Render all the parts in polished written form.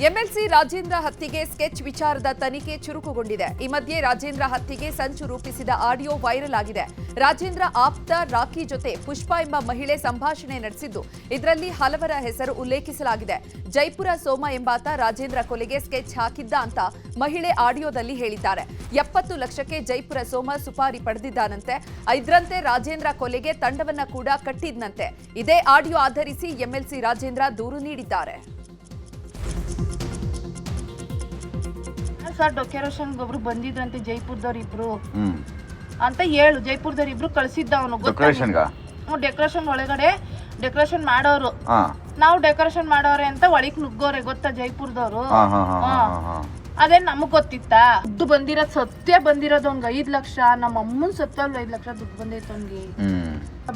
MLC Rajendra ಹತ್ಯೆಗೆ sketch ವಿಚಾರದ ತನಿಖೆ ಚುರುಕುಗೊಂಡಿದೆ. ಈ ಮಧ್ಯೆ ರಾಜೇಂದ್ರ ಹತ್ಯೆಗೆ ಸಂಚು ರೂಪಿಸಿದ ಆಡಿಯೋ ವೈರಲ್ ಆಗಿದೆ. ರಾಜೇಂದ್ರ ಆಪ್ತ ರಾಕಿ ಜೊತೆ ಪುಷ್ಪಾ ಎಂಬ ಮಹಿಳೆ ಸಂಭಾಷಣೆ ನಡೆಸಿದ್ದು, ಇದರಲ್ಲಿ ಹಲವರ ಹೆಸರು ಉಲ್ಲೇಖಿಸಲಾಗಿದೆ. ಜೈಪುರ ಸೋಮ ಎಂಬಾತ ರಾಜೇಂದ್ರ ಕೊಲೆಗೆ ಸ್ಕೆಚ್ ಹಾಕಿದ್ದ ಅಂತ ಮಹಿಳೆ ಆಡಿಯೋದಲ್ಲಿ ಹೇಳಿದ್ದಾರೆ. 70 ಲಕ್ಷಕ್ಕೆ ಜೈಪುರ ಸೋಮ ಸುಪಾರಿ ಪಡೆದಿದ್ದಾನಂತೆ. ಇದರಂತೆ ರಾಜೇಂದ್ರ ಕೊಲೆಗೆ ತಂಡವನ್ನ ಕೂಡ ಕಟ್ಟಿದ್ನಂತೆ. ಇದೇ ಆಡಿಯೋ ಆಧರಿಸಿ ಎಂಎಲ್ಸಿ ರಾಜೇಂದ್ರ ದೂರು ನೀಡಿದ್ದಾರೆ. ಸರ್ ಡೆಕೋರೇಷನ್ ಒಬ್ರು ಬಂದಿದ್ರಂತೆ ಜೈಪುರದವ್ರು ಇಬ್ರು ಅಂತ ಹೇಳು. ಜೈಪುರದವ್ರು ಇಬ್ರು ಕಳ್ಸಿದ್ದ ಅವನು ಡೆಕೋರೇಷನ್ ಒಳಗಡೆ ಡೆಕೋರೇಷನ್ ಮಾಡೋರು. ನಾವು ಡೆಕೋರೇಷನ್ ಮಾಡೋರೆ ಅಂತ ಒಳಗ್ ನುಗ್ಗೋರೆ ಗೊತ್ತಾ ಜೈಪುರದವ್ರು. ಅದೇ ನಮಗ್ ಗೊತ್ತಿತ್ತಾ? ದುಡ್ಡು ಬಂದಿರೋದ್ ಸತ್ಯ ಬಂದಿರೋದು ಅವ್ನ್ಗೆ 5 ಲಕ್ಷ. ನಮ್ಮ ಅಮ್ಮನ್ ಸತ್ತಲ್ಲ 5 ಲಕ್ಷ ದುಡ್ಡು ಬಂದೈತೆ ಅವ್ನಿಗೆ.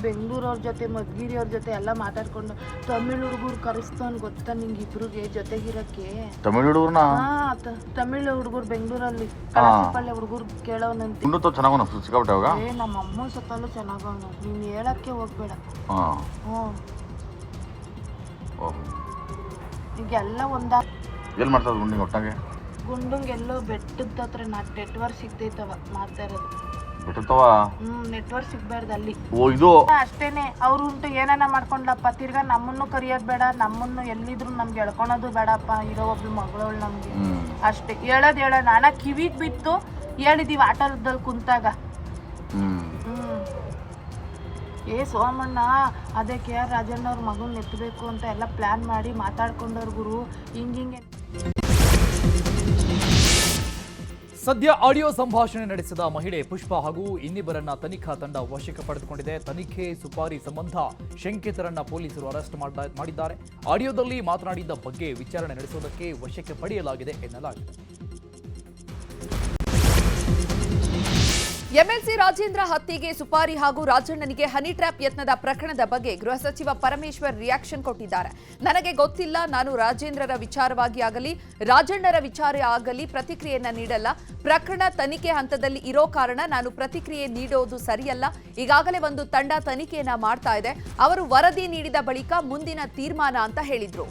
ಬೆಂಗಳೂರವ್ರ ಜೊತೆ ಮದ್ಗಿರಿ ಅವ್ರ ಜೊತೆ ಎಲ್ಲ ಮಾತಾಡ್ಕೊಂಡು ತಮಿಳ್ ಹುಡುಗರು ಕರೆಸ್ತವನ್ ಗೊತ್ತಾ ನಿಂಗೆ ಇಬ್ರಿಗೆ ಜೊತೆಗಿರಕ್ಕೆ. ತಮಿಳ್ ಹುಡುಗರ್ನ ತಮಿಳ್ ಹುಡುಗರು ಬೆಂಗಳೂರಲ್ಲಿ ಕಳಸಪಳ್ಳಿ ಹುಡುಗರು ಕೇಳವನಂತೆ. ನಮ್ಮ ಅಮ್ಮನ್ ಸತ್ತಲ್ಲೂ ಚೆನ್ನಾಗವನು. ನೀನ್ ಹೇಳಕ್ಕೆ ಹೋಗ್ಬೇಡ. ಈಗೆಲ್ಲ ಒಂದ ಎಲ್ಲಿ ಮಾಡ್ತಾರೆ ಗುಂಡಿಗೆ ಒಟ್ಟಾಗೆ ಗುಂಡಂಗೆಲ್ಲೋ ಬೆಟ್ಟದ ಹತ್ರ ನೆಟ್ವರ್ಕ್ ಸಿಗ್ತೈತವ ಮಾಡ್ತಾ ಇರೋದು. ನೆಟ್ವರ್ಕ್ ಸಿಗ್ಬಾರ್ದು ಅಲ್ಲಿ. ಅಷ್ಟೇನೆ. ಅವ್ರು ಉಂಟು ಏನಾನ ಮಾಡ್ಕೊಂಡ್ಲಪ್ಪ. ತಿರ್ಗಾ ನಮ್ಮನ್ನು ಕರಿಯೋದ್ ಬೇಡ, ನಮ್ಮನ್ನು ಎಲ್ಲಿದ್ರು ನಮ್ಗೆ ಎಳ್ಕೊಳೋದು ಬೇಡಪ್ಪ. ಇರೋ ಒಬ್ಳು ಮಗಳವಳು ನಮ್ಗೆ ಅಷ್ಟೇ. ಹೇಳೋದ್ ನಾನ ಕಿವಿಗ್ ಬಿತ್ತು ಹೇಳಿದೀವಿ ಆಟೋದಲ್ಲಿ ಕುಂತಾಗ. ಸೋಮಣ್ಣ ಅದೇ KR ರಾಜಣ್ಣ ಅವ್ರ ಮಗನ್ ಎತ್ತಬೇಕು ಅಂತ ಎಲ್ಲ ಪ್ಲಾನ್ ಮಾಡಿ ಮಾತಾಡ್ಕೊಂಡವ್ರ ಗುರು. ಹಿಂಗಿಂಗೆ ಸದ್ಯ ಆಡಿಯೋ ಸಂಭಾಷಣೆ ನಡೆಸಿದ ಮಹಿಳೆ ಪುಷ್ಪಾ ಹಾಗೂ ಇನ್ನಿಬ್ಬರನ್ನ ತನಿಖಾ ತಂಡ ವಶಕ್ಕೆ ಪಡೆದುಕೊಂಡಿದೆ. ತನಿಖೆ ಸುಪಾರಿ ಸಂಬಂಧ ಶಂಕಿತರನ್ನ ಪೊಲೀಸರು ಅರೆಸ್ಟ್ ಮಾಡಿದ್ದಾರೆ. ಆಡಿಯೋದಲ್ಲಿ ಮಾತನಾಡಿದ ಬಗ್ಗೆ ವಿಚಾರಣೆ ನಡೆಸುವುದಕ್ಕೆ ವಶಕ್ಕೆ ಪಡೆಯಲಾಗಿದೆ ಎನ್ನಲಾಗಿದೆ. ಎಂಎಲ್ಸಿ ರಾಜೇಂದ್ರ ಹತ್ಯೆಗೆ ಸುಪಾರಿ ಹಾಗೂ ರಾಜಣ್ಣನಿಗೆ ಹನಿ ಟ್ರ್ಯಾಪ್ ಯತ್ನದ ಪ್ರಕರಣದ ಬಗ್ಗೆ ಗೃಹ ಸಚಿವ ಪರಮೇಶ್ವರ್ ರಿಯಾಕ್ಷನ್ ಕೊಟ್ಟಿದ್ದಾರೆ. ನನಗೆ ಗೊತ್ತಿಲ್ಲ, ನಾನು ರಾಜೇಂದ್ರರ ವಿಚಾರವಾಗಿ ಆಗಲಿ ರಾಜಣ್ಣರ ವಿಚಾರ ಆಗಲಿ ಪ್ರತಿಕ್ರಿಯೆಯನ್ನ ನೀಡಲ್ಲ. ಪ್ರಕರಣ ತನಿಖೆ ಹಂತದಲ್ಲಿ ಇರೋ ಕಾರಣ ನಾನು ಪ್ರತಿಕ್ರಿಯೆ ನೀಡೋದು ಸರಿಯಲ್ಲ. ಈಗಾಗಲೇ ಒಂದು ತಂಡ ತನಿಖೆಯನ್ನ ಮಾಡ್ತಾ ಇದೆ. ಅವರು ವರದಿ ನೀಡಿದ ಬಳಿಕ ಮುಂದಿನ ತೀರ್ಮಾನ ಅಂತ ಹೇಳಿದ್ರು.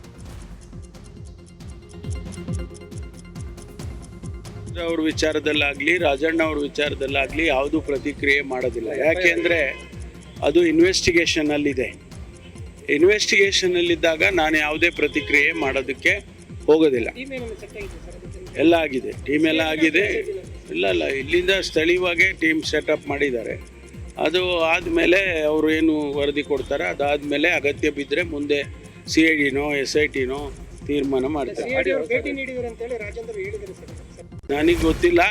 ಅವ್ರ ವಿಚಾರದಲ್ಲಾಗ್ಲಿ ರಾಜಣ್ಣ ಅವ್ರ ವಿಚಾರದಲ್ಲಾಗ್ಲಿ ಯಾವುದು ಪ್ರತಿಕ್ರಿಯೆ ಮಾಡೋದಿಲ್ಲ. ಯಾಕೆಂದ್ರೆ ಅದು ಇನ್ವೆಸ್ಟಿಗೇಷನ್ ಅಲ್ಲಿದೆ. ಇನ್ವೆಸ್ಟಿಗೇಷನ್ ಅಲ್ಲಿದ್ದಾಗ ನಾನು ಯಾವುದೇ ಪ್ರತಿಕ್ರಿಯೆ ಮಾಡೋದಕ್ಕೆ ಹೋಗೋದಿಲ್ಲ. ಎಲ್ಲ ಆಗಿದೆ, ಟೀಮ್ ಎಲ್ಲ ಆಗಿದೆ. ಇಲ್ಲ ಇಲ್ಲಿಂದ ಸ್ಥಳೀಯವಾಗೇ ಟೀಮ್ ಸೆಟಪ್ ಮಾಡಿದ್ದಾರೆ. ಅದು ಆದಮೇಲೆ ಅವರು ಏನು ವರದಿ ಕೊಡ್ತಾರೆ, ಅದಾದಮೇಲೆ ಅಗತ್ಯ ಬಿದ್ದರೆ ಮುಂದೆ CIDನೋ SITನೋ ತೀರ್ಮಾನ ಮಾಡ್ತಾರೆ. ನನಗೆ ಗೊತ್ತಿಲ್ಲ.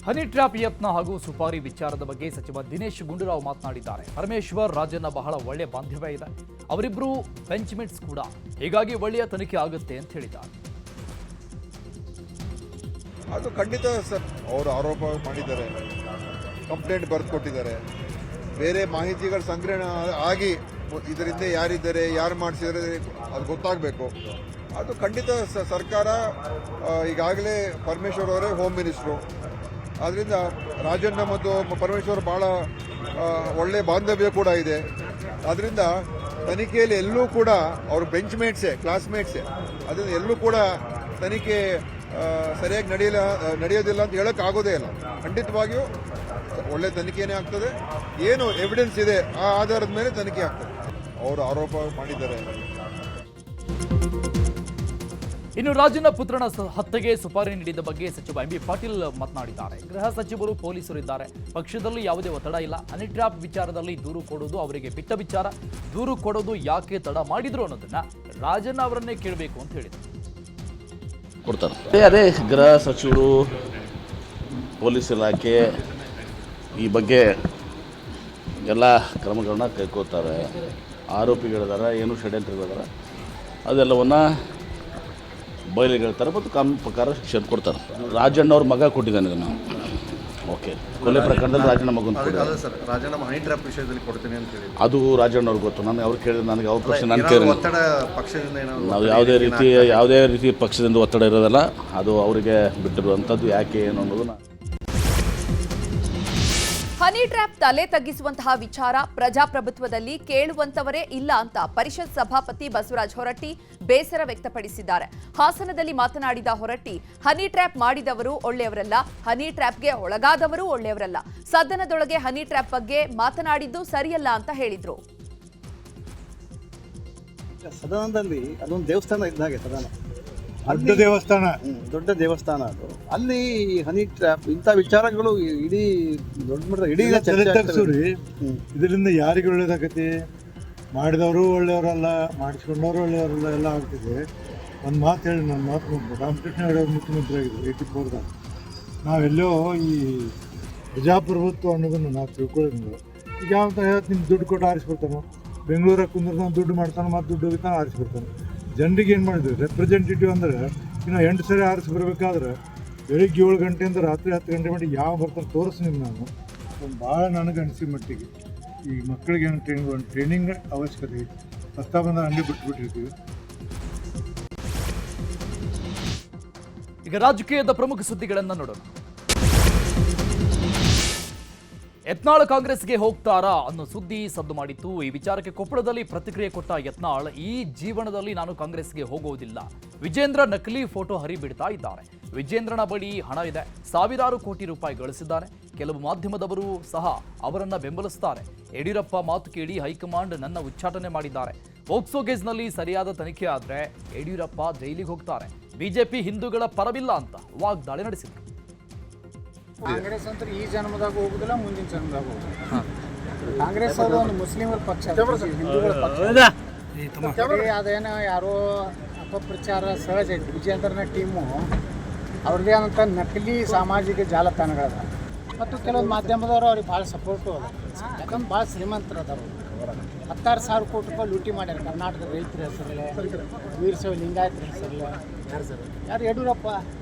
ಹನಿ ಟ್ರ್ಯಾಪ್ ಯತ್ನ ಹಾಗೂ ಸುಪಾರಿ ವಿಚಾರದ ಬಗ್ಗೆ ಸಚಿವ ದಿನೇಶ್ ಗುಂಡೂರಾವ್ ಮಾತನಾಡಿದ್ದಾರೆ. ಪರಮೇಶ್ವರ್ ರಾಜಣ್ಣ ಬಹಳ ಒಳ್ಳೆಯ ಬಾಂಧವ್ಯ ಇದೆ, ಅವರಿಬ್ಬರು ಬೆಂಚ್ಮೇಟ್ಸ್ ಕೂಡ, ಹೀಗಾಗಿ ಒಳ್ಳೆಯ ತನಿಖೆ ಆಗುತ್ತೆ ಅಂತ ಹೇಳಿದ್ದಾರೆ. ಅದು ಖಂಡಿತ ಸರ್. ಅವರು ಆರೋಪ ಮಾಡಿದ್ದಾರೆ, ಕಂಪ್ಲೇಂಟ್ ಬರೆದು ಕೊಟ್ಟಿದ್ದಾರೆ. ಬೇರೆ ಮಾಹಿತಿಗಳ ಸಂಗ್ರಹಣೆ ಆಗಿ ಇದರಿಂದ ಯಾರಿದ್ದಾರೆ, ಯಾರು ಮಾಡಿಸಿದರೆ ಅದು ಗೊತ್ತಾಗಬೇಕು. ಅದು ಖಂಡಿತ ಸರ್ಕಾರ ಈಗಾಗಲೇ ಪರಮೇಶ್ವರ್ ಅವರೇ ಹೋಮ್ ಮಿನಿಸ್ಟ್ರು. ಆದ್ದರಿಂದ ರಾಜಣ್ಣ ಮತ್ತು ಪರಮೇಶ್ವರ್ ಭಾಳ ಒಳ್ಳೆಯ ಬಾಂಧವ್ಯ ಕೂಡ ಇದೆ. ಆದ್ದರಿಂದ ತನಿಖೆಯಲ್ಲಿ ಎಲ್ಲೂ ಕೂಡ ಅವರು ಬೆಂಚ್ಮೇಟ್ಸೇ, ಕ್ಲಾಸ್ಮೇಟ್ಸೇ. ಅದರಿಂದ ಎಲ್ಲೂ ಕೂಡ ತನಿಖೆ ಸರಿಯಾಗಿ ನಡೆಯೋದಿಲ್ಲ ಅಂತ ಹೇಳೋಕ್ಕಾಗೋದೇ ಇಲ್ಲ. ಖಂಡಿತವಾಗಿಯೂ ಒಳ್ಳೆ ತನಿಖೆನೇ ಆಗ್ತದೆ. ಏನು ಎವಿಡೆನ್ಸ್ ಇದೆ ಆ ಆಧಾರದ ಮೇಲೆ ತನಿಖೆ ಆಗ್ತದೆ. ಅವರು ಆರೋಪ ಮಾಡಿದ್ದಾರೆ. ಇನ್ನು ರಾಜಣ್ಣ ಪುತ್ರನ ಹತ್ಯೆಗೆ ಸುಪಾರಿ ನೀಡಿದ ಬಗ್ಗೆ ಸಚಿವ MB ಪಾಟೀಲ್ ಮಾತನಾಡಿದ್ದಾರೆ. ಗೃಹ ಸಚಿವರು ಪೊಲೀಸರು ಇದ್ದಾರೆ, ಪಕ್ಷದಲ್ಲಿ ಯಾವುದೇ ಒತ್ತಡ ಇಲ್ಲ. ಹನಿ ಟ್ರ್ಯಾಪ್ ವಿಚಾರದಲ್ಲಿ ದೂರು ಕೊಡೋದು ಅವರಿಗೆ ಬಿಟ್ಟ ವಿಚಾರ. ದೂರು ಕೊಡೋದು ಯಾಕೆ ತಡ ಮಾಡಿದ್ರು ಅನ್ನೋದನ್ನ ರಾಜಣ್ಣ ಅವರನ್ನೇ ಕೇಳಬೇಕು ಅಂತ ಹೇಳಿದರು. ಕೊಡ್ತಾರೆ ಅದೇ ಗೃಹ ಸಚಿವರು, ಪೊಲೀಸ್ ಇಲಾಖೆ ಈ ಬಗ್ಗೆ ಎಲ್ಲ ಕ್ರಮಗಳನ್ನ ಕೈಗೊಳ್ತಾರೆ. ಆರೋಪಿಗಳಿದ್ದಾರೆ, ಏನು ಷಡ್ಯಂತ್ರಗಳಿದ್ದಾರೆ, ಅದೆಲ್ಲವನ್ನು ಬಯಲಿಗೆಳ್ತಾರೆ ಮತ್ತು ಕಾನೂನು ಪ್ರಕಾರ ಶಿಕ್ಷೆ ಕೊಡ್ತಾರೆ. ರಾಜಣ್ಣ ಅವ್ರ ಮಗ ಕೊಟ್ಟಿದ್ದಾನೆ ಇದನ್ನು. ಓಕೆ, ಕೊಲೆ ಪ್ರಕರಣದಲ್ಲಿ ರಾಜಣ್ಣ ಮಗನ ರಾಜಣ್ಣ ಹನಿ ಟ್ರ್ಯಾಪ್ ವಿಷಯದಲ್ಲಿ ಕೊಡ್ತೀನಿ ಅಂತ ಹೇಳಿ ಅದು ರಾಜಣ್ಣ ಅವ್ರಿಗೆ ಗೊತ್ತು. ನಾನು ಅವ್ರು ಕೇಳಿದ್ರೆ ನನಗೆ ಅವ್ರ ಪ್ರಶ್ನೆ ನಾನು ಕೇಳಿ ಪಕ್ಷದಿಂದ ನಾವು ಯಾವುದೇ ರೀತಿ ಪಕ್ಷದಿಂದ ಒತ್ತಡ ಇರೋದಲ್ಲ. ಅದು ಅವರಿಗೆ ಬಿಟ್ಟಿರುವಂಥದ್ದು ಯಾಕೆ ಏನು ಅನ್ನೋದನ್ನ ಹನಿ ಟ್ರ್ಯಾಪ್ ತಲೆ ತಗ್ಗಿಸುವಂತಹ ವಿಚಾರ ಪ್ರಜಾಪ್ರಭುತ್ವದಲ್ಲಿ ಕೇಳುವಂತವರೇ ಇಲ್ಲ ಅಂತ ಪರಿಷತ್ ಸಭಾಪತಿ ಬಸವರಾಜ ಹೊರಟ್ಟಿ ಬೇಸರ ವ್ಯಕ್ತಪಡಿಸಿದ್ದಾರೆ. ಹಾಸನದಲ್ಲಿ ಮಾತನಾಡಿದ ಹೊರಟ್ಟಿ, ಹನಿ ಟ್ರ್ಯಾಪ್ ಮಾಡಿದವರು ಒಳ್ಳೆಯವರಲ್ಲ, ಹನಿ ಟ್ರ್ಯಾಪ್ಗೆ ಒಳಗಾದವರು ಒಳ್ಳೆಯವರಲ್ಲ. ಸದನದೊಳಗೆ ಹನಿ ಟ್ರ್ಯಾಪ್ ಬಗ್ಗೆ ಮಾತನಾಡಿದ್ದು ಸರಿಯಲ್ಲ ಅಂತ ಹೇಳಿದ್ರು. ಸದನದಲ್ಲಿ ಅದೊಂದು ದೇವಸ್ಥಾನ ಇದ್ದಾಗೆ ಸದನ, ದೊಡ್ಡ ದೇವಸ್ಥಾನ ಅದು. ಅಲ್ಲಿ ಹನಿ ಟ್ರ್ಯಾಪ್ ಇಂಥ ವಿಚಾರಗಳು ಇಡೀ ದೊಡ್ಡ ಮಟ್ಟದ ಇಡೀ ಇದರಿಂದ ಯಾರಿಗೆ ಒಳ್ಳೇದಾಗತ್ತೆ? ಮಾಡಿದವರು ಒಳ್ಳೆಯವರಲ್ಲ, ಮಾಡಿಸ್ಕೊಂಡವರು ಒಳ್ಳೆಯವರಲ್ಲ, ಎಲ್ಲ ಆಗ್ತಿದೆ. ಒಂದು ಮಾತು ಹೇಳಿ, ನನ್ನ ಮಾತು ರಾಮಕೃಷ್ಣ ಹೇಳೋರು ಮುಖ್ಯಮಂತ್ರಿ ಆಗಿದ್ರು 84ದಾಗ. ನಾವೆಲ್ಲೋ ಈ ಪ್ರಜಾಪ್ರಭುತ್ವ ಅನ್ನೋದನ್ನು ನಾವು ತಿಳ್ಕೊಳ್ಳೋದು. ಈಗ ಯಾವ ಹೇಳ್ತು, ನಿಮ್ಗೆ ದುಡ್ಡು ಕೊಟ್ಟು ಆರಿಸ್ಬಿಡ್ತಾನೋ, ಬೆಂಗಳೂರಾಗ ಕುಂದ್ರೆ ನಾವು ದುಡ್ಡು ಮಾಡ್ತಾನೆ, ಮತ್ತು ದುಡ್ಡು ಹೋಗಿತಾನೆ ಆರಿಸ್ಬಿಡ್ತಾನೆ. ಜನರಿಗೆ ಏನು ಮಾಡಿದ್ರು, ರೆಪ್ರೆಸೆಂಟೇಟಿವ್ ಅಂದರೆ ಇನ್ನು 8 ಸರಿ ಆರಿಸಿ ಬರಬೇಕಾದ್ರೆ ಬೆಳಿಗ್ಗೆ 7 ಗಂಟೆಯಿಂದ ರಾತ್ರಿ 10 ಗಂಟೆ ಮಟ್ಟಿಗೆ ಯಾವ ಬರ್ತಾನೆ ತೋರಿಸ್ತೀನಿ ನಾನು. ಭಾಳ ನನಗೆ ಅನಿಸಿದ ಮಟ್ಟಿಗೆ ಈ ಮಕ್ಕಳಿಗೆ ಏನು ಟ್ರೈನಿಂಗ್ ಅವಶ್ಯಕತೆ ಐತಿ. ಹೊಸ ಬಂದ ಹಂಗೆ ಬಿಟ್ಬಿಟ್ಟಿರ್ತೀವಿ. ಈಗ ರಾಜಕೀಯದ ಪ್ರಮುಖ ಸುದ್ದಿಗಳನ್ನು ನೋಡೋಣ. ಯತ್ನಾಳ್ ಕಾಂಗ್ರೆಸ್ಗೆ ಹೋಗ್ತಾರಾ ಅನ್ನೋ ಸುದ್ದಿ ಸದ್ದು ಮಾಡಿತ್ತು. ಈ ವಿಚಾರಕ್ಕೆ ಕೊಪ್ಪಳದಲ್ಲಿ ಪ್ರತಿಕ್ರಿಯೆ ಕೊಟ್ಟ ಯತ್ನಾಳ್, ಈ ಜೀವನದಲ್ಲಿ ನಾನು ಕಾಂಗ್ರೆಸ್ಗೆ ಹೋಗೋದಿಲ್ಲ. ವಿಜೇಂದ್ರ ನಕಲಿ ಫೋಟೋ ಹರಿಬಿಡ್ತಾ ಇದ್ದಾರೆ. ವಿಜೇಂದ್ರನ ಬಳಿ ಹಣ ಇದೆ, ಸಾವಿರಾರು ಕೋಟಿ ರೂಪಾಯಿ ಗಳಿಸಿದ್ದಾರೆ. ಕೆಲವು ಮಾಧ್ಯಮದವರು ಸಹ ಅವರನ್ನ ಬೆಂಬಲಿಸುತ್ತಾರೆ. ಯಡಿಯೂರಪ್ಪ ಮಾತು ಕೇಳಿ ಹೈಕಮಾಂಡ್ ನನ್ನ ಉಚ್ಚಾಟನೆ ಮಾಡಿದ್ದಾರೆ. ಪೋಕ್ಸೋ ಕೇಸ್ನಲ್ಲಿ ಸರಿಯಾದ ತನಿಖೆ ಆದ್ರೆ ಯಡಿಯೂರಪ್ಪ ಜೈಲಿಗೆ ಹೋಗ್ತಾರೆ. ಬಿಜೆಪಿ ಹಿಂದೂಗಳ ಪರವಿಲ್ಲ ಅಂತ ವಾಗ್ದಾಳಿ ನಡೆಸಿದರು. ಕಾಂಗ್ರೆಸ್ ಅಂತ ಈ ಜನ್ಮದಾಗ ಹೋಗುದಿಲ್ಲ, ಮುಂದಿನ ಜನ್ಮದಾಗ ಹೋಗುದಿಲ್ಲ. ಕಾಂಗ್ರೆಸ್ ಅದು ಒಂದು ಮುಸ್ಲಿಮರ ಪಕ್ಷ, ಹಿಂದೂಗಳ ಪಕ್ಷ. ಅದೇನೋ ಯಾರೋ ಅಪಪ್ರಚಾರ ಸಹಜ ಐತಿ. ವಿಜೇಂದ್ರನ ಟೀಮು ಅವ್ರದ್ದೇ ಆದಂಥ ನಕಲಿ ಸಾಮಾಜಿಕ ಜಾಲತಾಣಗಳದ ಮತ್ತು ಕೆಲವೊಂದು ಮಾಧ್ಯಮದವರು ಅವ್ರಿಗೆ ಭಾಳ ಸಪೋರ್ಟು ಅದ. ಯಾಕಂದ್ರೆ ಭಾಳ ಶ್ರೀಮಂತರು ಅದಾರ. 16,000 ಕೋಟಿ ರೂಪಾಯಿ ಲೂಟಿ ಮಾಡ್ಯಾರ ಕರ್ನಾಟಕದ ರೈತರ ಹೆಸರಲ್ಲೇ, ವೀರಶೈವ ಲಿಂಗಾಯತರ ಹೆಸರಲ್ಲೇ. ಯಾರು? ಯಡಿಯೂರಪ್ಪ.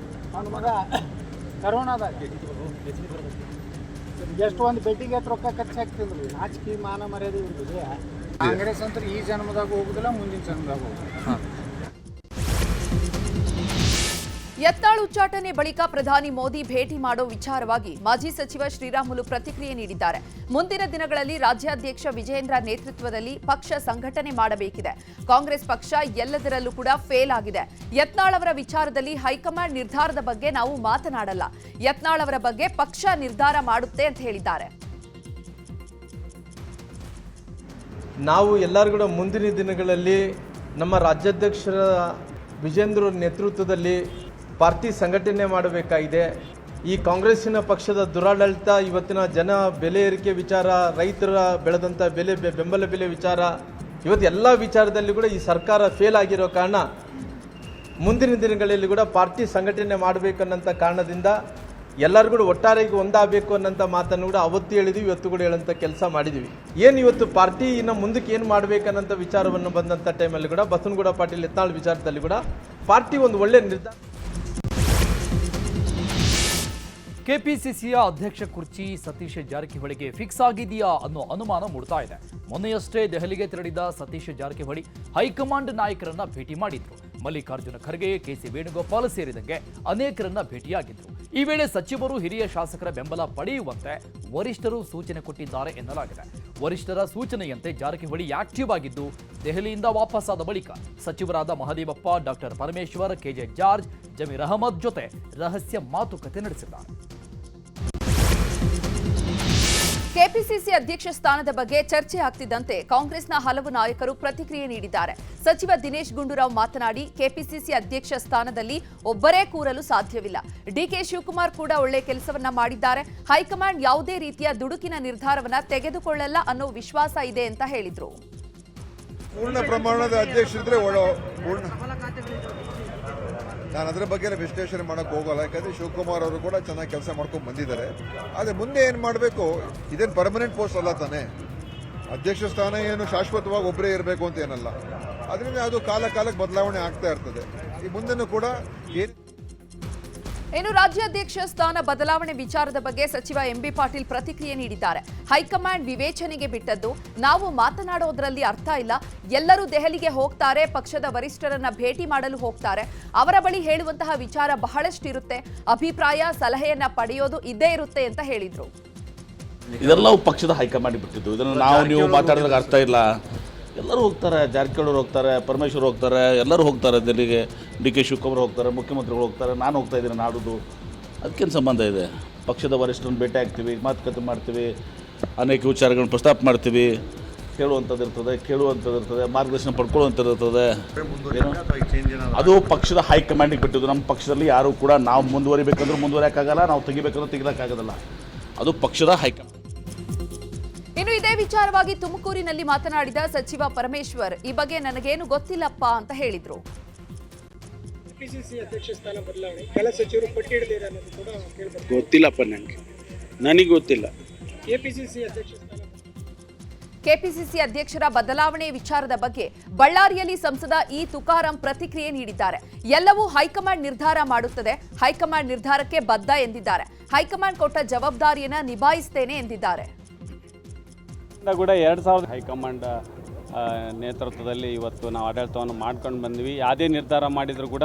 ಅವನ ಮಗ ಕರೋನಾದಾಗ ಎಷ್ಟು ಒಂದು ಬೆಟ್ಟಿಗೆ ಹತ್ರ ರೊಕ್ಕ ಖರ್ಚಾಗ್ತಿದ್ರು. ನಾಚಿಕೆ ಮಾನ ಮರ್ಯಾದೆ ಇವ್ರಿಗೆ. ಕಾಂಗ್ರೆಸ್ ಅಂತ ಈ ಜನ್ಮದಾಗ ಹೋಗುದಿಲ್ಲ, ಮುಂದಿನ ಜನ್ಮದಾಗ ಹೋಗುದಿಲ್ಲ. ಯತ್ನಾಳ್ ಉಚ್ಚಾಟನೆ ಬಳಿಕ ಪ್ರಧಾನಿ ಮೋದಿ ಭೇಟಿ ಮಾಡೋ ವಿಚಾರವಾಗಿ ಮಾಜಿ ಸಚಿವ ಶ್ರೀರಾಮುಲು ಪ್ರತಿಕ್ರಿಯೆ ನೀಡಿದ್ದಾರೆ. ಮುಂದಿನ ದಿನಗಳಲ್ಲಿ ರಾಜ್ಯಾಧ್ಯಕ್ಷ ವಿಜಯೇಂದ್ರ ನೇತೃತ್ವದಲ್ಲಿ ಪಕ್ಷ ಸಂಘಟನೆ ಮಾಡಬೇಕಿದೆ. ಕಾಂಗ್ರೆಸ್ ಪಕ್ಷ ಎಲ್ಲದರಲ್ಲೂ ಕೂಡ ಫೇಲ್ ಆಗಿದೆ. ಯತ್ನಾಳ್ ಅವರ ವಿಚಾರದಲ್ಲಿ ಹೈಕಮಾಂಡ್ ನಿರ್ಧಾರದ ಬಗ್ಗೆ ನಾವು ಮಾತನಾಡಲ್ಲ. ಯತ್ನಾಳ್ ಅವರ ಬಗ್ಗೆ ಪಕ್ಷ ನಿರ್ಧಾರ ಮಾಡುತ್ತೆ ಅಂತ ಹೇಳಿದ್ದಾರೆ. ನಾವು ಎಲ್ಲರೂ ಕೂಡ ಮುಂದಿನ ದಿನಗಳಲ್ಲಿ ನಮ್ಮ ರಾಜ್ಯಾಧ್ಯಕ್ಷರ ವಿಜೇಂದ್ರ ನೇತೃತ್ವದಲ್ಲಿ ಪಾರ್ಟಿ ಸಂಘಟನೆ ಮಾಡಬೇಕಾಗಿದೆ. ಈ ಕಾಂಗ್ರೆಸ್ಸಿನ ಪಕ್ಷದ ದುರಾಡಳಿತ, ಇವತ್ತಿನ ಜನ ಬೆಲೆ ಏರಿಕೆ ವಿಚಾರ, ರೈತರ ಬೆಳೆದಂಥ ಬೆಂಬಲ ಬೆಲೆ ವಿಚಾರ, ಇವತ್ತು ಎಲ್ಲ ವಿಚಾರದಲ್ಲಿ ಕೂಡ ಈ ಸರ್ಕಾರ ಫೇಲ್ ಆಗಿರೋ ಕಾರಣ ಮುಂದಿನ ದಿನಗಳಲ್ಲಿ ಕೂಡ ಪಾರ್ಟಿ ಸಂಘಟನೆ ಮಾಡಬೇಕನ್ನೋಂಥ ಕಾರಣದಿಂದ ಎಲ್ಲರೂ ಕೂಡ ಒಟ್ಟಾರೆಗೆ ಒಂದಾಗಬೇಕು ಅನ್ನೋಂಥ ಮಾತನ್ನು ಕೂಡ ಅವತ್ತು ಹೇಳಿದ್ವಿ, ಇವತ್ತು ಕೂಡ ಹೇಳೋಂಥ ಕೆಲಸ ಮಾಡಿದ್ವಿ. ಏನು ಇವತ್ತು ಪಾರ್ಟಿ ಇನ್ನು ಮುಂದಕ್ಕೆ ಏನು ಮಾಡಬೇಕನ್ನೋಂಥ ವಿಚಾರವನ್ನು ಬಂದಂಥ ಟೈಮಲ್ಲಿ ಕೂಡ ಬಸವನಗೌಡ ಪಾಟೀಲ್ ಯತ್ನಾಳ್ ವಿಚಾರದಲ್ಲಿ ಕೂಡ ಪಾರ್ಟಿ ಒಂದು ಒಳ್ಳೆಯ ನಿರ್ಧಾರ. ಕೆಪಿಸಿಸಿಯ ಅಧ್ಯಕ್ಷ ಕುರ್ಚಿ ಸತೀಶ್ ಜಾರಕಿಹೊಳಿಗೆ ಫಿಕ್ಸ್ ಆಗಿದೆಯಾ ಅನ್ನೋ ಅನುಮಾನ ಮೂಡ್ತಾ ಇದೆ. ಮೊನ್ನೆಯಷ್ಟೇ ದೆಹಲಿಗೆ ತೆರಳಿದ ಸತೀಶ್ ಜಾರಕಿಹೊಳಿ ಹೈಕಮಾಂಡ್ ನಾಯಕರನ್ನ ಭೇಟಿ ಮಾಡಿದ್ರು. ಮಲ್ಲಿಕಾರ್ಜುನ ಖರ್ಗೆ, ಕೆಸಿ ವೇಣುಗೋಪಾಲ್ ಸೇರಿದಂತೆ ಅನೇಕರನ್ನ ಭೇಟಿಯಾಗಿದ್ರು. ಈ ವೇಳೆ ಸಚಿವರು, ಹಿರಿಯ ಶಾಸಕರ ಬೆಂಬಲ ಪಡೆಯುವಂತೆ ವರಿಷ್ಠರು ಸೂಚನೆ ಕೊಟ್ಟಿದ್ದಾರೆ ಎನ್ನಲಾಗಿದೆ. ವರಿಷ್ಠರ ಸೂಚನೆಯಂತೆ ಜಾರಕಿಹೊಳಿ ಆಕ್ಟಿವ್ ಆಗಿದ್ದು, ದೆಹಲಿಯಿಂದ ವಾಪಸ್ಸಾದ ಬಳಿಕ ಸಚಿವರಾದ ಮಹದೇವಪ್ಪ, ಡಾಕ್ಟರ್ ಪರಮೇಶ್ವರ್, ಕೆಜೆ ಜಾರ್ಜ್, ಜಮೀರ್ ಅಹಮದ್ ಜೊತೆ ರಹಸ್ಯ ಮಾತುಕತೆ ನಡೆಸಿದ್ದಾರೆ. ಕೆಪಿಸಿಸಿ ಅಧ್ಯಕ್ಷ ಸ್ಥಾನದ ಬಗ್ಗೆ ಚರ್ಚೆ ಆಗ್ತಿದ್ದಂತೆ ಕಾಂಗ್ರೆಸ್ನ ಹಲವು ನಾಯಕರು ಪ್ರತಿಕ್ರಿಯೆ ನೀಡಿದ್ದಾರೆ. ಸಚಿವ ದಿನೇಶ್ ಗುಂಡೂರಾವ್ ಮಾತನಾಡಿ, ಕೆಪಿಸಿಸಿ ಅಧ್ಯಕ್ಷ ಸ್ಥಾನದಲ್ಲಿ ಒಬ್ಬರೇ ಕೂರಲು ಸಾಧ್ಯವಿಲ್ಲ. ಡಿಕೆ ಶಿವಕುಮಾರ್ ಕೂಡ ಒಳ್ಳೆ ಕೆಲಸವನ್ನ ಮಾಡಿದ್ದಾರೆ. ಹೈಕಮಾಂಡ್ ಯಾವುದೇ ರೀತಿಯ ದುಡುಕಿನ ನಿರ್ಧಾರವನ್ನ ತೆಗೆದುಕೊಳ್ಳಲ್ಲ ಅನ್ನೋ ವಿಶ್ವಾಸ ಇದೆ ಅಂತ ಹೇಳಿದ್ರು. ಪೂರ್ಣ ಪ್ರಮಾಣದ ಅಧ್ಯಕ್ಷರಿದ್ರೆ ನಾನು ಅದರ ಬಗ್ಗೆ ವಿಶ್ಲೇಷಣೆ ಮಾಡೋಕ್ಕೆ ಹೋಗಲ್ಲ. ಯಾಕಂದರೆ ಶಿವಕುಮಾರ್ ಅವರು ಕೂಡ ಚೆನ್ನಾಗಿ ಕೆಲಸ ಮಾಡ್ಕೊಂಡು ಬಂದಿದ್ದಾರೆ. ಆದರೆ ಮುಂದೆ ಏನು ಮಾಡಬೇಕು, ಇದೇನು ಪರ್ಮನೆಂಟ್ ಪೋಸ್ಟ್ ಅಲ್ಲ ತಾನೇ. ಅಧ್ಯಕ್ಷ ಸ್ಥಾನ ಏನು ಶಾಶ್ವತವಾಗಿ ಒಬ್ಬರೇ ಇರಬೇಕು ಅಂತ ಏನಲ್ಲ. ಅದರಿಂದ ಅದು ಕಾಲಕ್ಕೆ ಬದಲಾವಣೆ ಆಗ್ತಾ ಇರ್ತದೆ. ಈ ಮುಂದೆನೂ ಕೂಡ ಇನ್ನು ರಾಜ್ಯಾಧ್ಯಕ್ಷ ಸ್ಥಾನ ಬದಲಾವಣೆ ವಿಚಾರದ ಬಗ್ಗೆ ಸಚಿವ ಎಂಬಿ ಪಾಟೀಲ್ ಪ್ರತಿಕ್ರಿಯೆ ನೀಡಿದ್ದಾರೆ. ಹೈಕಮಾಂಡ್ ವಿವೇಚನೆಗೆ ಬಿಟ್ಟದ್ದು, ನಾವು ಮಾತನಾಡೋದ್ರಲ್ಲಿ ಅರ್ಥ ಇಲ್ಲ. ಎಲ್ಲರೂ ದೆಹಲಿಗೆ ಹೋಗ್ತಾರೆ, ಪಕ್ಷದ ವರಿಷ್ಠರನ್ನ ಭೇಟಿ ಮಾಡಲು ಹೋಗ್ತಾರೆ. ಅವರ ಬಳಿ ಹೇಳುವಂತಹ ವಿಚಾರ ಬಹಳಷ್ಟಿರುತ್ತೆ. ಅಭಿಪ್ರಾಯ, ಸಲಹೆಯನ್ನ ಪಡೆಯೋದು ಇದ್ದೇ ಇರುತ್ತೆ ಅಂತ ಹೇಳಿದ್ರು. ಇದೆಲ್ಲವೂ ಪಕ್ಷದ ಹೈಕಮಾಂಡ್ ಬಿಟ್ಟಿದ್ದು. ಇದನ್ನು ನೀವು ಮಾತಾಡಿದಾಗ ಅರ್ಥ ಇಲ್ಲ. ಎಲ್ಲರೂ ಹೋಗ್ತಾರೆ, ಜಾರಕಿಹೊಳಿ ಹೋಗ್ತಾರೆ, ಪರಮೇಶ್ವರ್ ಹೋಗ್ತಾರೆ, ಎಲ್ಲರೂ ಹೋಗ್ತಾರೆ. ದಿಲ್ಲಿಗೆ DK ಶಿವಕುಮಾರ್ ಹೋಗ್ತಾರೆ, ಮುಖ್ಯಮಂತ್ರಿಗಳು ಹೋಗ್ತಾರೆ, ನಾನು ಹೋಗ್ತಾ ಇದ್ದೀನಿ ನಾಡುದು. ಅದಕ್ಕೇನು ಸಂಬಂಧ ಇದೆ? ಪಕ್ಷದ ವರಿಷ್ಠರನ್ನು ಭೇಟಿ ಆಗ್ತೀವಿ, ಮಾತುಕತೆ ಮಾಡ್ತೀವಿ, ಅನೇಕ ವಿಚಾರಗಳನ್ನು ಪ್ರಸ್ತಾಪ ಮಾಡ್ತೀವಿ. ಕೇಳುವಂಥದ್ದು ಇರ್ತದೆ, ಮಾರ್ಗದರ್ಶನ ಪಡ್ಕೊಳ್ಳುವಂಥದ್ದು ಇರ್ತದೆ. ಅದು ಪಕ್ಷದ ಹೈಕಮಾಂಡಿಗೆ ಬಿಟ್ಟಿದ್ದು. ನಮ್ಮ ಪಕ್ಷದಲ್ಲಿ ಯಾರು ಕೂಡ ನಾವು ಮುಂದುವರಿಬೇಕಂದ್ರೂ ಮುಂದುವರಿಯೋಕ್ಕಾಗಲ್ಲ, ನಾವು ತೆಗಿಬೇಕಂದ್ರೂ ತೆಗಿಯೋಕ್ಕಾಗೋದಿಲ್ಲ. ಅದು ಪಕ್ಷದ ಹೈಕಮಾಂಡ್. ಇನ್ನು ಇದೇ ವಿಚಾರವಾಗಿ ತುಮಕೂರಿನಲ್ಲಿ ಮಾತನಾಡಿದ ಸಚಿವ ಪರಮೇಶ್ವರ್, ಈ ಬಗ್ಗೆ ನನಗೇನು ಗೊತ್ತಿಲ್ಲಪ್ಪ ಅಂತ ಹೇಳಿದ್ರು. ಕೆಪಿಸಿಸಿ ಅಧ್ಯಕ್ಷ ಸ್ಥಾನ ಬದಲಾವಣೆ ಕೆಲ ಸಚಿವರು ಪಟ್ಟಿ ಹಿಡಿದಿದ್ದಾರೆ ಅನ್ನೋದು ಕೂಡ ಕೇಳಿಬಂದಿದೆ. ಗೊತ್ತಿಲ್ಲಪ್ಪ, ನನಗೆ ಗೊತ್ತಿಲ್ಲ. ಕೆಪಿಸಿಸಿ ಅಧ್ಯಕ್ಷರ ಬದಲಾವಣೆ ವಿಚಾರದ ಬಗ್ಗೆ ಬಳ್ಳಾರಿಯಲ್ಲಿ ಸಂಸದ ಇ ತುಕಾರಾಂ ಪ್ರತಿಕ್ರಿಯೆ ನೀಡಿದ್ದಾರೆ. ಎಲ್ಲವೂ ಹೈಕಮಾಂಡ್ ನಿರ್ಧಾರ ಮಾಡುತ್ತದೆ, ಹೈಕಮಾಂಡ್ ನಿರ್ಧಾರಕ್ಕೆ ಬದ್ಧ ಎಂದಿದ್ದಾರೆ. ಹೈಕಮಾಂಡ್ ಕೊಟ್ಟ ಜವಾಬ್ದಾರಿಯನ್ನ ನಿಭಾಯಿಸುತ್ತೇನೆ ಎಂದಿದ್ದಾರೆ. ಕೂಡ 2000 ಹೈಕಮಾಂಡ್ ನೇತೃತ್ವದಲ್ಲಿ ಇವತ್ತು ನಾವು ಆಡಳಿತವನ್ನು ಮಾಡ್ಕೊಂಡು ಬಂದ್ವಿ. ಯಾವುದೇ ನಿರ್ಧಾರ ಮಾಡಿದರೂ ಕೂಡ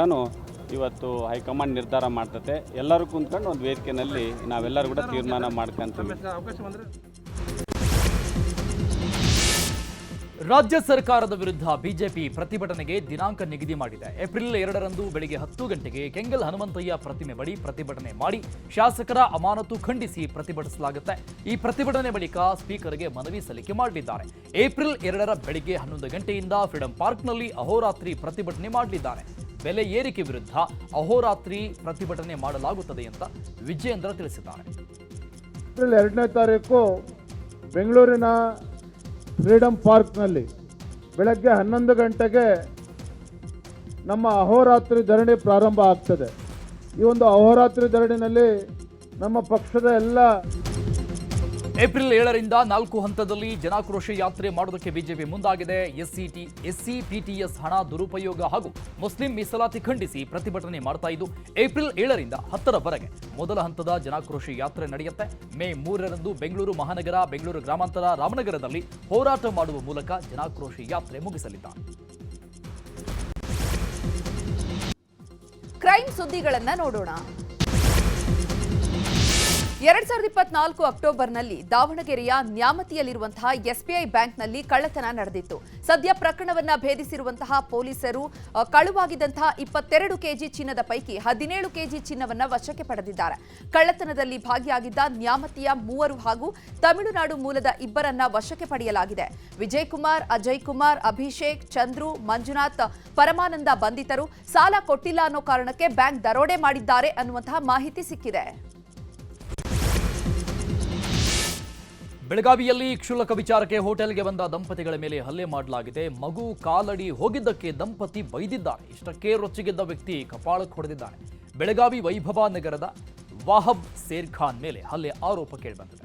ಇವತ್ತು ಹೈಕಮಾಂಡ್ ನಿರ್ಧಾರ ಮಾಡ್ತತೆ. ಎಲ್ಲರೂ ಕುಂತ್ಕೊಂಡು ಒಂದು ವೇದಿಕೆಯಲ್ಲಿ ನಾವೆಲ್ಲರೂ ಕೂಡ ತೀರ್ಮಾನ ಮಾಡ್ಕೊಂತೀವಿ. ರಾಜ್ಯ ಸರ್ಕಾರದ ವಿರುದ್ಧ ಬಿಜೆಪಿ ಪ್ರತಿಭಟನೆಗೆ ದಿನಾಂಕ ನಿಗದಿ ಮಾಡಿದೆ. ಏಪ್ರಿಲ್ 2ರಂದು ಬೆಳಗ್ಗೆ 10 ಗಂಟೆಗೆ ಕೆಂಗಲ್ ಹನುಮಂತಯ್ಯ ಪ್ರತಿಮೆ ಬಳಿ ಪ್ರತಿಭಟನೆ ಮಾಡಿ ಶಾಸಕರ ಅಮಾನತು ಖಂಡಿಸಿ ಪ್ರತಿಭಟಿಸಲಾಗುತ್ತೆ. ಈ ಪ್ರತಿಭಟನೆ ಬಳಿಕ ಸ್ಪೀಕರ್ಗೆ ಮನವಿ ಸಲ್ಲಿಕೆ ಮಾಡಲಿದ್ದಾರೆ. ಏಪ್ರಿಲ್ 2ರ ಬೆಳಗ್ಗೆ 11 ಗಂಟೆಯಿಂದ ಫ್ರೀಡಂ ಪಾರ್ಕ್ನಲ್ಲಿ ಅಹೋರಾತ್ರಿ ಪ್ರತಿಭಟನೆ ಮಾಡಲಿದ್ದಾರೆ. ಬೆಲೆ ಏರಿಕೆ ವಿರುದ್ಧ ಅಹೋರಾತ್ರಿ ಪ್ರತಿಭಟನೆ ಮಾಡಲಾಗುತ್ತದೆ ಅಂತ ವಿಜಯೇಂದ್ರ ತಿಳಿಸಿದ್ದಾರೆ. ಏಪ್ರಿಲ್ 2ನೇ ತಾರೀಕು ಬೆಂಗಳೂರಿನ ಫ್ರೀಡಂ ಪಾರ್ಕ್ನಲ್ಲಿ ಬೆಳಗ್ಗೆ 11 ಗಂಟೆಗೆ ನಮ್ಮ ಅಹೋರಾತ್ರಿ ಧರಣಿ ಪ್ರಾರಂಭ ಆಗ್ತದೆ. ಈ ಒಂದು ಅಹೋರಾತ್ರಿ ಧರಣಿನಲ್ಲಿ ನಮ್ಮ ಪಕ್ಷದ ಎಲ್ಲ ಏಪ್ರಿಲ್ 7ರಿಂದ 4 ಹಂತದಲ್ಲಿ ಜನಾಕ್ರೋಶ ಯಾತ್ರೆ ಮಾಡೋದಕ್ಕೆ ಬಿಜೆಪಿ ಮುಂದಾಗಿದೆ. SC-PTS ಹಣ ದುರುಪಯೋಗ ಹಾಗೂ ಮುಸ್ಲಿಂ ಮೀಸಲಾತಿ ಖಂಡಿಸಿ ಪ್ರತಿಭಟನೆ ಮಾಡ್ತಾ ಇದ್ದು ಏಪ್ರಿಲ್ 7ರಿಂದ 10ರವರೆಗೆ ಮೊದಲ ಹಂತದ ಜನಾಕ್ರೋಶ ಯಾತ್ರೆ ನಡೆಯುತ್ತೆ. ಮೇ 3ರಂದು ಬೆಂಗಳೂರು ಮಹಾನಗರ, ಬೆಂಗಳೂರು ಗ್ರಾಮಾಂತರ, ರಾಮನಗರದಲ್ಲಿ ಹೋರಾಟ ಮಾಡುವ ಮೂಲಕ ಜನಾಕ್ರೋಶ ಯಾತ್ರೆ ಮುಗಿಸಲಿದ್ದಾರೆ. ಕ್ರೈಮ್ ಸುದ್ದಿಗಳನ್ನ ನೋಡೋಣ. 2024 ಅಕ್ಟೋಬರ್ನಲ್ಲಿ ದಾವಣಗೆರೆಯ ನ್ಯಾಮತಿಯಲ್ಲಿರುವಂತಹ SBI ಬ್ಯಾಂಕ್ನಲ್ಲಿ ಕಳ್ಳತನ ನಡೆದಿತ್ತು. ಸದ್ಯ ಪ್ರಕರಣವನ್ನ ಭೇದಿಸಿರುವಂತಹ ಪೊಲೀಸರು ಕಳುವಾಗಿದ್ದಂತಹ 22 ಕೆಜಿ ಚಿನ್ನದ ಪೈಕಿ 17 ಕೆಜಿ ಚಿನ್ನವನ್ನ ವಶಕ್ಕೆ ಪಡೆದಿದ್ದಾರೆ. ಕಳ್ಳತನದಲ್ಲಿ ಭಾಗಿಯಾಗಿದ್ದ ನ್ಯಾಮತಿಯ 3 ಹಾಗೂ ತಮಿಳುನಾಡು ಮೂಲದ 2ರನ್ನ ವಶಕ್ಕೆ ಪಡೆಯಲಾಗಿದೆ. ವಿಜಯ್ ಕುಮಾರ್, ಅಜಯ್ ಕುಮಾರ್, ಅಭಿಷೇಕ್, ಚಂದ್ರು, ಮಂಜುನಾಥ್, ಪರಮಾನಂದ ಬಂಧಿತರು. ಸಾಲ ಕೊಟ್ಟಿಲ್ಲ ಅನ್ನೋ ಕಾರಣಕ್ಕೆ ಬ್ಯಾಂಕ್ ದರೋಡೆ ಮಾಡಿದ್ದಾರೆ ಅನ್ನುವಂತಹ ಮಾಹಿತಿ ಸಿಕ್ಕಿದೆ. ಬೆಳಗಾವಿಯಲ್ಲಿ ಕ್ಷುಲ್ಲಕ ವಿಚಾರಕ್ಕೆ ಹೋಟೆಲ್ಗೆ ಬಂದ ದಂಪತಿಗಳ ಮೇಲೆ ಹಲ್ಲೆ ಮಾಡಲಾಗಿದೆ. ಮಗು ಕಾಲಡಿ ಹೋಗಿದ್ದಕ್ಕೆ ದಂಪತಿ ಬೈದಿದ್ದಾರೆ. ಇಷ್ಟಕ್ಕೆ ರೊಚ್ಚಿಗೆದ್ದ ವ್ಯಕ್ತಿ ಕಪಾಳಕ್ಕೆ ಹೊಡೆದಿದ್ದಾನೆ. ಬೆಳಗಾವಿ ವೈಭವ ನಗರದ ವಾಹಬ್ ಸೇರ್ ಖಾನ್ ಮೇಲೆ ಹಲ್ಲೆ ಆರೋಪ ಕೇಳಿಬಂದಿದೆ.